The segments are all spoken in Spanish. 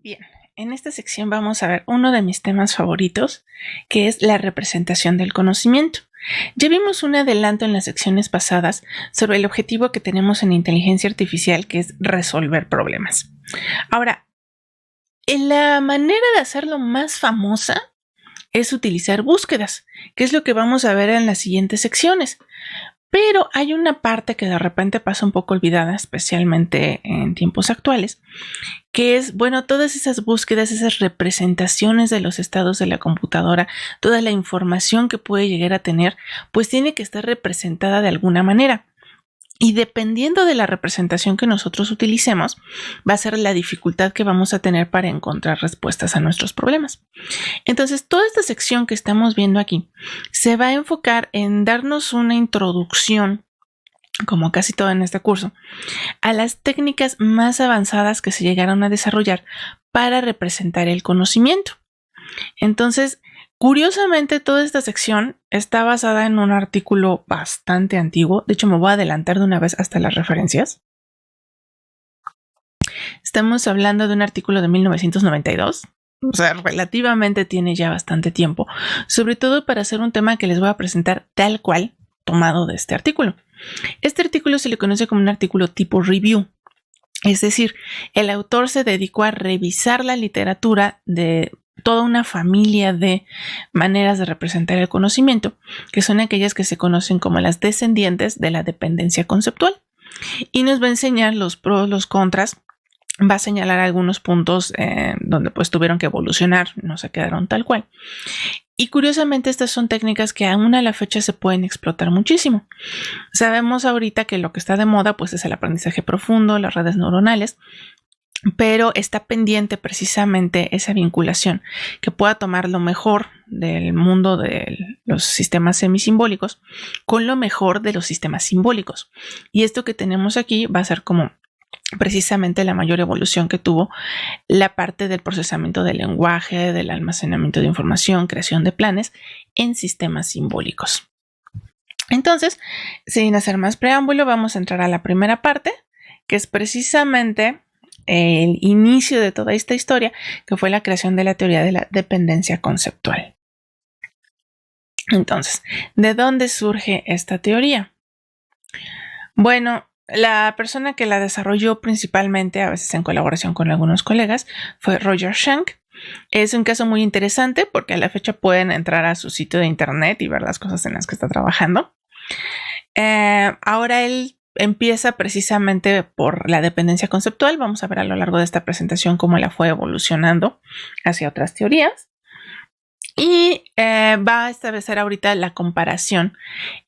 Bien, en esta sección vamos a ver uno de mis temas favoritos, que es la representación del conocimiento. Ya vimos un adelanto en las secciones pasadas sobre el objetivo que tenemos en inteligencia artificial, que es resolver problemas. Ahora, la manera de hacerlo más famosa es utilizar búsquedas, que es lo que vamos a ver en las siguientes secciones. Pero hay una parte que de repente pasa un poco olvidada, especialmente en tiempos actuales, que es, todas esas búsquedas, esas representaciones de los estados de la computadora, toda la información que puede llegar a tener, pues tiene que estar representada de alguna manera. Y dependiendo de la representación que nosotros utilicemos, va a ser la dificultad que vamos a tener para encontrar respuestas a nuestros problemas. Entonces, toda esta sección que estamos viendo aquí se va a enfocar en darnos una introducción, como casi todo en este curso, a las técnicas más avanzadas que se llegaron a desarrollar para representar el conocimiento. Entonces, curiosamente, toda esta sección está basada en un artículo bastante antiguo. De hecho, me voy a adelantar de una vez hasta las referencias. Estamos hablando de un artículo de 1992. O sea, relativamente tiene ya bastante tiempo, sobre todo para hacer un tema que les voy a presentar tal cual tomado de este artículo. Este artículo se le conoce como un artículo tipo review, es decir, el autor se dedicó a revisar la literatura de toda una familia de maneras de representar el conocimiento, que son aquellas que se conocen como las descendientes de la dependencia conceptual, y nos va a enseñar los pros, los contras. Va a señalar algunos puntos donde pues tuvieron que evolucionar, no se quedaron tal cual. Y curiosamente estas son técnicas que aún a la fecha se pueden explotar muchísimo. Sabemos ahorita que lo que está de moda pues es el aprendizaje profundo, las redes neuronales, pero está pendiente precisamente esa vinculación que pueda tomar lo mejor del mundo de los sistemas semisimbólicos con lo mejor de los sistemas simbólicos. Y esto que tenemos aquí va a ser como precisamente la mayor evolución que tuvo la parte del procesamiento del lenguaje, del almacenamiento de información, creación de planes en sistemas simbólicos. Entonces, sin hacer más preámbulo, vamos a entrar a la primera parte, que es precisamente el inicio de toda esta historia, que fue la creación de la teoría de la dependencia conceptual. Entonces, ¿de dónde surge esta teoría? Bueno, la persona que la desarrolló principalmente, a veces en colaboración con algunos colegas, fue Roger Schank. Es un caso muy interesante porque a la fecha pueden entrar a su sitio de internet y ver las cosas en las que está trabajando. Ahora él empieza precisamente por la dependencia conceptual. Vamos a ver a lo largo de esta presentación cómo la fue evolucionando hacia otras teorías. Y va a establecer ahorita la comparación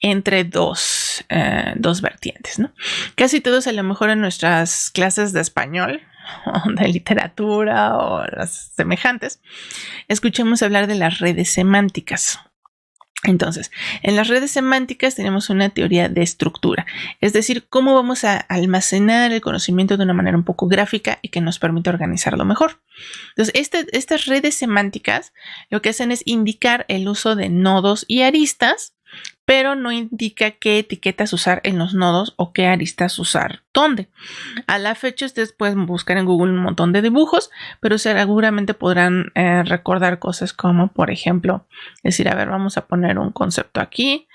entre dos vertientes, ¿no? Casi todos, a lo mejor en nuestras clases de español o de literatura o las semejantes, escuchemos hablar de las redes semánticas. Entonces, en las redes semánticas tenemos una teoría de estructura, es decir, cómo vamos a almacenar el conocimiento de una manera un poco gráfica y que nos permite organizarlo mejor. Entonces, estas redes semánticas lo que hacen es indicar el uso de nodos y aristas, pero no indica qué etiquetas usar en los nodos o qué aristas usar dónde. A la fecha ustedes pueden buscar en Google un montón de dibujos, pero seguramente podrán recordar cosas como, por ejemplo, decir, a ver, vamos a poner un concepto aquí.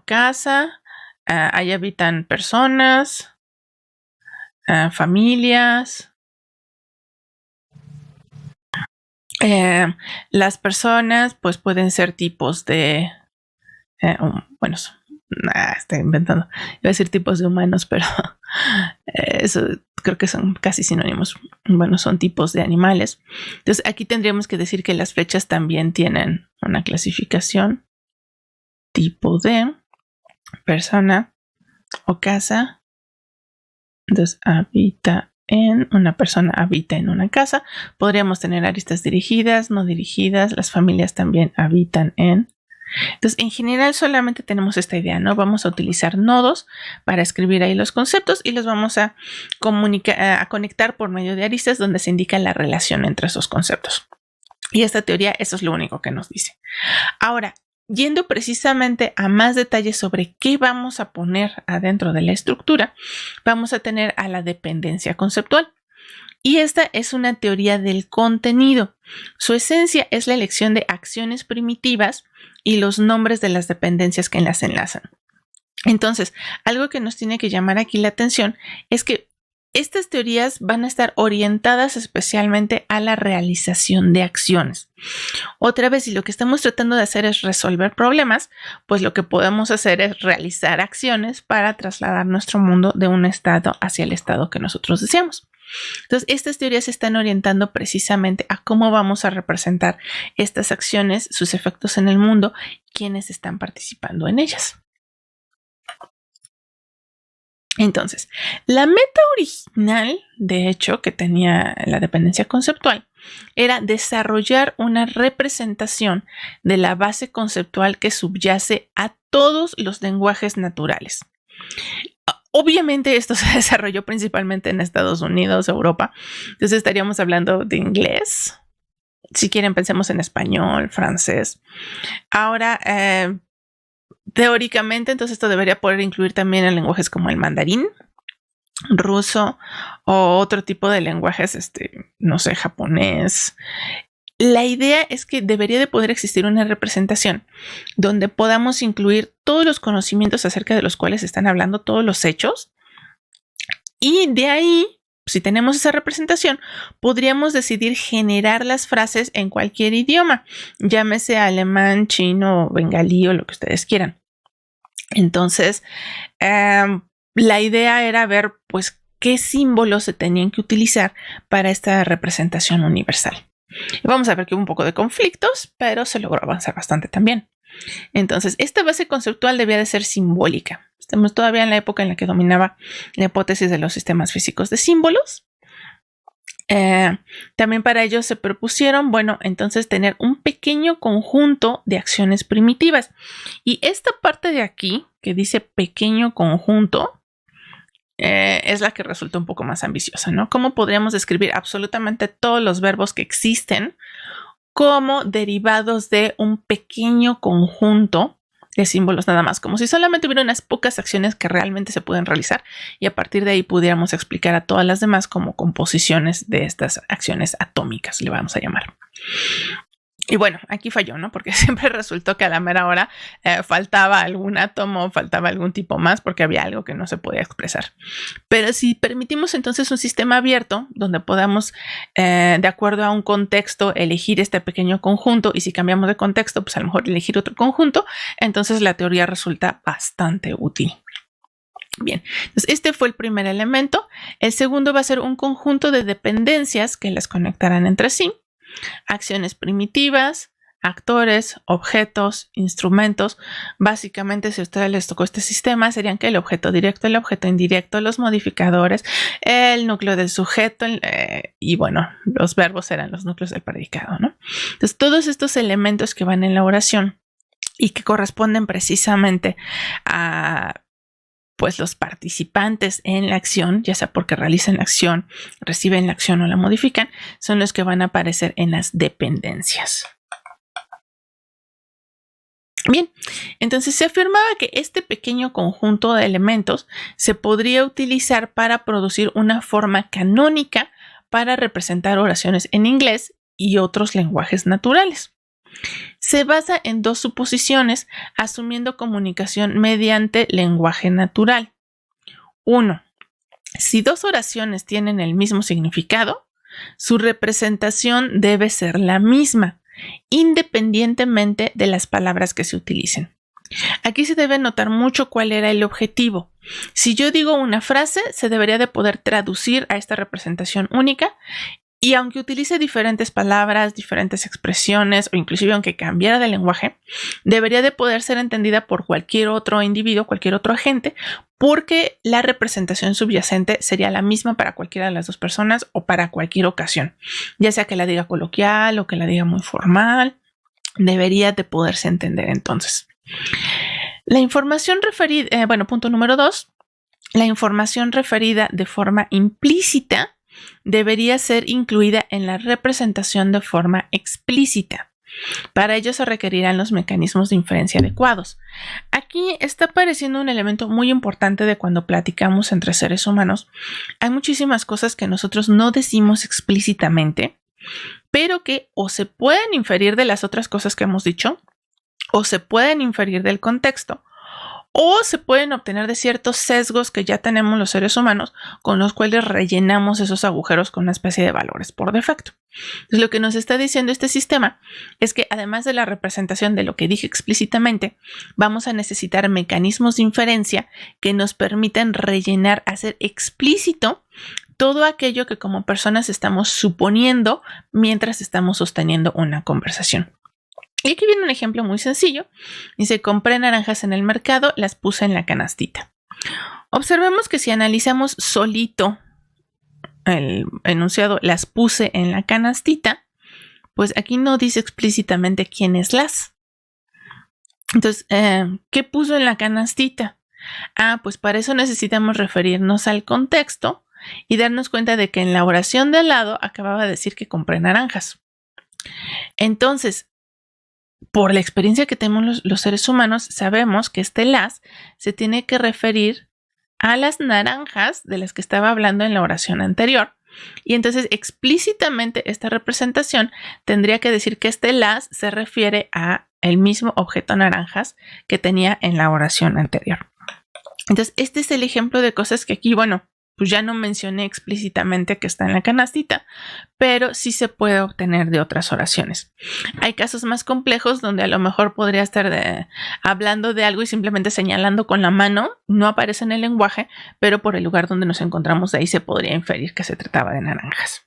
Casa, ahí habitan personas, familias. Las personas pues pueden ser tipos de estoy inventando. Iba a decir tipos de humanos, pero eso creo que son casi sinónimos. Bueno, son tipos de animales. Entonces, aquí tendríamos que decir que las fechas también tienen una clasificación. Tipo de persona o casa. Entonces, una persona habita en una casa. Podríamos tener aristas dirigidas, no dirigidas. Las familias también habitan en. Entonces, en general solamente tenemos esta idea, ¿no? Vamos a utilizar nodos para escribir ahí los conceptos y los vamos a conectar por medio de aristas donde se indica la relación entre esos conceptos. Y esta teoría, eso es lo único que nos dice. Ahora, yendo precisamente a más detalles sobre qué vamos a poner adentro de la estructura, vamos a tener a la dependencia conceptual. Y esta es una teoría del contenido. Su esencia es la elección de acciones primitivas y los nombres de las dependencias que las enlazan. Entonces, algo que nos tiene que llamar aquí la atención es que estas teorías van a estar orientadas especialmente a la realización de acciones. Otra vez, si lo que estamos tratando de hacer es resolver problemas, pues lo que podemos hacer es realizar acciones para trasladar nuestro mundo de un estado hacia el estado que nosotros deseamos. Entonces, estas teorías se están orientando precisamente a cómo vamos a representar estas acciones, sus efectos en el mundo, quiénes están participando en ellas. Entonces, la meta original, de hecho, que tenía la dependencia conceptual, era desarrollar una representación de la base conceptual que subyace a todos los lenguajes naturales. Obviamente esto se desarrolló principalmente en Estados Unidos, Europa. Entonces estaríamos hablando de inglés. Si quieren, pensemos en español, francés. Ahora, teóricamente, entonces esto debería poder incluir también en lenguajes como el mandarín, ruso o otro tipo de lenguajes, no sé, japonés. La idea es que debería de poder existir una representación donde podamos incluir todos los conocimientos acerca de los cuales están hablando, todos los hechos, y de ahí, si tenemos esa representación, podríamos decidir generar las frases en cualquier idioma, llámese alemán, chino, bengalí o lo que ustedes quieran. Entonces, la idea era ver, pues, qué símbolos se tenían que utilizar para esta representación universal. Y vamos a ver que hubo un poco de conflictos, pero se logró avanzar bastante también. Entonces, esta base conceptual debía de ser simbólica. Estamos todavía en la época en la que dominaba la hipótesis de los sistemas físicos de símbolos. También para ello se propusieron, bueno, entonces tener un pequeño conjunto de acciones primitivas. Y esta parte de aquí, que dice pequeño conjunto, es la que resulta un poco más ambiciosa, ¿no? ¿Cómo podríamos describir absolutamente todos los verbos que existen como derivados de un pequeño conjunto de símbolos nada más? Como si solamente hubiera unas pocas acciones que realmente se pueden realizar y a partir de ahí pudiéramos explicar a todas las demás como composiciones de estas acciones atómicas, le vamos a llamar. Y bueno, aquí falló, ¿no? Porque siempre resultó que a la mera hora faltaba algún átomo, faltaba algún tipo más porque había algo que no se podía expresar. Pero si permitimos entonces un sistema abierto donde podamos, de acuerdo a un contexto, elegir este pequeño conjunto, y si cambiamos de contexto, pues a lo mejor elegir otro conjunto, entonces la teoría resulta bastante útil. Bien, entonces este fue el primer elemento. El segundo va a ser un conjunto de dependencias que las conectarán entre sí. Acciones primitivas, actores, objetos, instrumentos. Básicamente, si a ustedes les tocó este sistema, serían que el objeto directo, el objeto indirecto, los modificadores, el núcleo del sujeto y bueno, los verbos eran los núcleos del predicado, ¿no? Entonces, todos estos elementos que van en la oración y que corresponden precisamente a pues los participantes en la acción, ya sea porque realizan la acción, reciben la acción o la modifican, son los que van a aparecer en las dependencias. Bien, entonces se afirmaba que este pequeño conjunto de elementos se podría utilizar para producir una forma canónica para representar oraciones en inglés y otros lenguajes naturales. Se basa en dos suposiciones, asumiendo comunicación mediante lenguaje natural. 1. Si dos oraciones tienen el mismo significado, su representación debe ser la misma, independientemente de las palabras que se utilicen. Aquí se debe notar mucho cuál era el objetivo. Si yo digo una frase, se debería de poder traducir a esta representación única. Y aunque utilice diferentes palabras, diferentes expresiones o inclusive aunque cambiara de lenguaje, debería de poder ser entendida por cualquier otro individuo, cualquier otro agente, porque la representación subyacente sería la misma para cualquiera de las dos personas o para cualquier ocasión, ya sea que la diga coloquial o que la diga muy formal, debería de poderse entender entonces. La información referida, punto número 2, la información referida de forma implícita debería ser incluida en la representación de forma explícita. Para ello se requerirán los mecanismos de inferencia adecuados. Aquí está apareciendo un elemento muy importante de cuando platicamos entre seres humanos. Hay muchísimas cosas que nosotros no decimos explícitamente, pero que o se pueden inferir de las otras cosas que hemos dicho, o se pueden inferir del contexto, o se pueden obtener de ciertos sesgos que ya tenemos los seres humanos, con los cuales rellenamos esos agujeros con una especie de valores por defecto. Entonces, lo que nos está diciendo este sistema es que además de la representación de lo que dije explícitamente, vamos a necesitar mecanismos de inferencia que nos permitan rellenar, hacer explícito todo aquello que como personas estamos suponiendo mientras estamos sosteniendo una conversación. Y aquí viene un ejemplo muy sencillo. Dice, compré naranjas en el mercado, las puse en la canastita. Observemos que si analizamos solito el enunciado, las puse en la canastita, pues aquí no dice explícitamente quién es las. Entonces, ¿qué puso en la canastita? Pues para eso necesitamos referirnos al contexto y darnos cuenta de que en la oración de al lado acababa de decir que compré naranjas. Entonces, por la experiencia que tenemos los seres humanos, sabemos que este las se tiene que referir a las naranjas de las que estaba hablando en la oración anterior. Y entonces explícitamente esta representación tendría que decir que este las se refiere a el mismo objeto naranjas que tenía en la oración anterior. Entonces este es el ejemplo de cosas que aquí, pues ya no mencioné explícitamente que está en la canastita, pero sí se puede obtener de otras oraciones. Hay casos más complejos donde a lo mejor podría estar hablando de algo y simplemente señalando con la mano, no aparece en el lenguaje, pero por el lugar donde nos encontramos de ahí se podría inferir que se trataba de naranjas.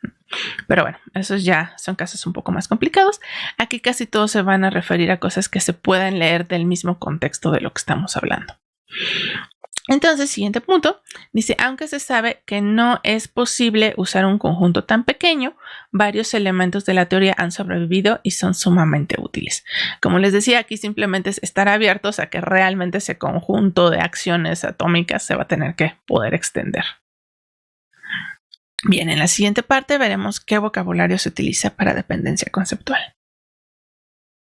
Pero bueno, esos ya son casos un poco más complicados. Aquí casi todos se van a referir a cosas que se puedan leer del mismo contexto de lo que estamos hablando. Entonces, siguiente punto, dice, aunque se sabe que no es posible usar un conjunto tan pequeño, varios elementos de la teoría han sobrevivido y son sumamente útiles. Como les decía, aquí simplemente es estar abiertos a que realmente ese conjunto de acciones atómicas se va a tener que poder extender. Bien, en la siguiente parte veremos qué vocabulario se utiliza para dependencia conceptual.